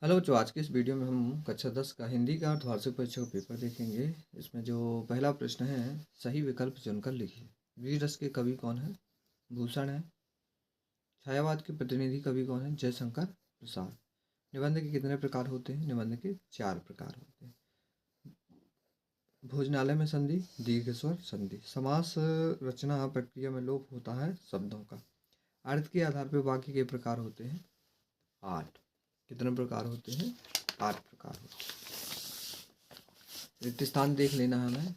Hello बच्चों, आज के इस वीडियो में हम कक्षा 10 का हिंदी का अर्धवार्षिक परीक्षा का पेपर देखेंगे। इसमें जो पहला प्रश्न है, सही विकल्प चुनकर लिखिए। वीर रस के कवि कौन है? भूषण है। छायावाद के प्रतिनिधि कवि कौन है? जयशंकर प्रसाद। निबंध के कितने प्रकार होते हैं? निबंध के 4 प्रकार होते हैं। भोजनालय में संधि, दीर्घ स्वर संधि। समास रचना प्रक्रिया में लोप होता है शब्दों का। अर्थ के आधार पर वाक्य के प्रकार होते हैं 8। कितने प्रकार होते हैं? 8 प्रकार होते हैं। रिक्त स्थान देख लेना है हमें।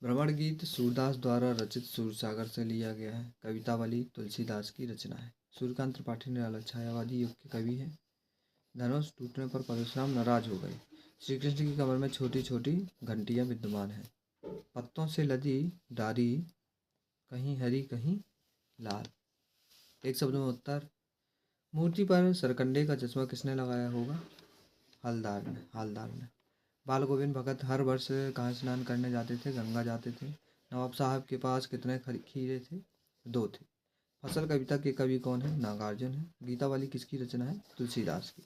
भ्रमण गीत सूरदास द्वारा रचित सूरसागर से लिया गया है। कवितावली तुलसीदास की रचना है। सूर्यकांत त्रिपाठी निराला छायावादी युग के कवि हैं। धनुष टूटने पर परशुराम नाराज हो गए। श्री कृष्ण की कमर में छोटी छोटी घंटियां विद्यमान हैं। पत्तों से लदी डारी कहीं हरी कहीं लाल। एक शब्द में उत्तर। मूर्ति पर सरकंडे का चश्मा किसने लगाया होगा? हालदार ने। बाल गोविंद भगत हर वर्ष कहाँ स्नान करने जाते थे? गंगा जाते थे। नवाब साहब के पास कितने खीरे थे? 2 थे। फसल कविता के कवि कौन है? नागार्जुन है। गीतावली किसकी रचना है? तुलसीदास की।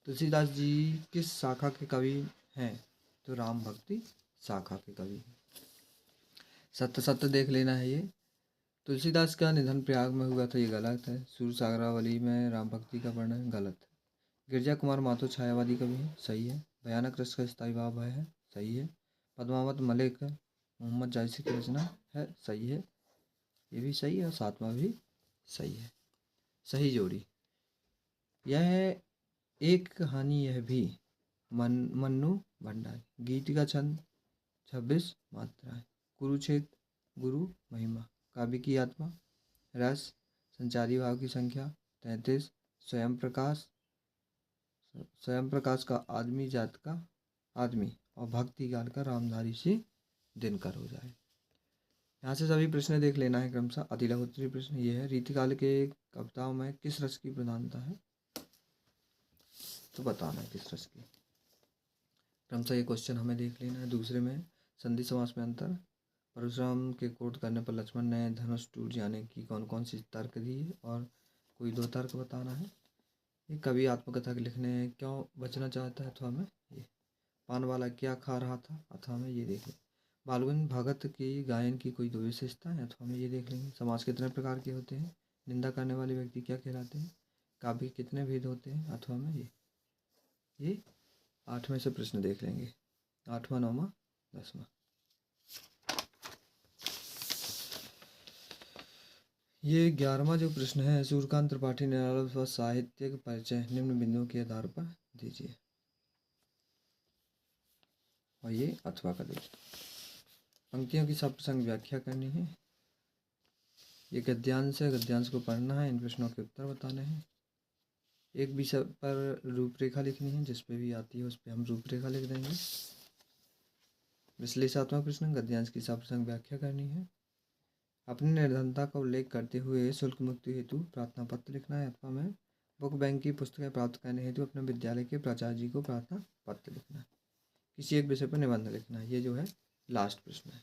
तुलसीदास जी किस शाखा के कवि हैं? तो राम भक्ति शाखा के कवि हैं। सत्य सत्य देख लेना है ये। तुलसीदास का निधन प्रयाग में हुआ था, ये गलत है। सूरसागरावली में राम भक्ति का वर्णन गलत है। गिरजा कुमार मातो छायावादी कवि है, सही है। भयानक रस का स्थायी भाव है, सही है। पद्मावत मलिक मोहम्मद जायसी की रचना है, सही है। ये भी सही है और 7वां भी सही है। सही जोड़ी। यह एक कहानी यह भी मन्नू भंडारी। गीत का छंद 26 मात्राएं। कुरुक्षेत्र गुरु महिमा। काव्य की आत्मा रस। संचारी भाव की संख्या 33। स्वयं प्रकाश का आदमी जात का आदमी और भक्ति काल का रामधारी सी दिनकर हो जाए। यहाँ से सभी प्रश्न देख लेना है क्रमशः। अतिलघुत्तरीय प्रश्न ये है, रीतिकाल के कविताओं में किस रस की प्रधानता है? तो बताना है किस रस की। क्रमशः ये क्वेश्चन हमें देख लेना है। दूसरे में संधि समास में अंतर। परशुराम के कोट करने पर लक्ष्मण ने धनुष टूट जाने की कौन कौन सी तर्क दी है और कोई 2 तर्क बताना है। ये कवि आत्मकथा के लिखने क्यों बचना चाहता है? अथवा में ये पान वाला क्या खा रहा था? अथवा में ये देख लें। बालगुंज भगत की गायन की कोई 2 विशेषता है? अथवा में ये देख लेंगे। समाज कितने प्रकार के होते हैं? निंदा करने वाले व्यक्ति क्या कहलाते हैं? काव्य के कितने भेद होते हैं? अथवा में ये 8 में से प्रश्न देख लेंगे। 8वां 9वां 10वां। ये 11वां जो प्रश्न है, सूर्यकांत त्रिपाठी निराला साहित्यिक परिचय निम्न बिंदुओं के आधार पर दीजिए। और ये अथवा का देखिए। पंक्तियों की सब प्रसंग व्याख्या करनी है। ये गद्यांश है, गद्यांश को पढ़ना है, इन प्रश्नों के उत्तर बताने हैं। एक विषय पर रूपरेखा लिखनी है, जिस पे भी आती है उस पर हम रूपरेखा लिख देंगे। विश्लेषणात्मक प्रश्न, गद्यांश की सब प्रसंग व्याख्या करनी है। अपनी निर्धनता का उल्लेख करते हुए शुल्क मुक्ति हेतु प्रार्थना पत्र लिखना है। अथवा में बुक बैंक की पुस्तकें प्राप्त करने हेतु अपने विद्यालय के प्राचार्य जी को प्रार्थना पत्र लिखना है। किसी एक विषय पर निबंध लिखना है। ये जो है लास्ट प्रश्न है।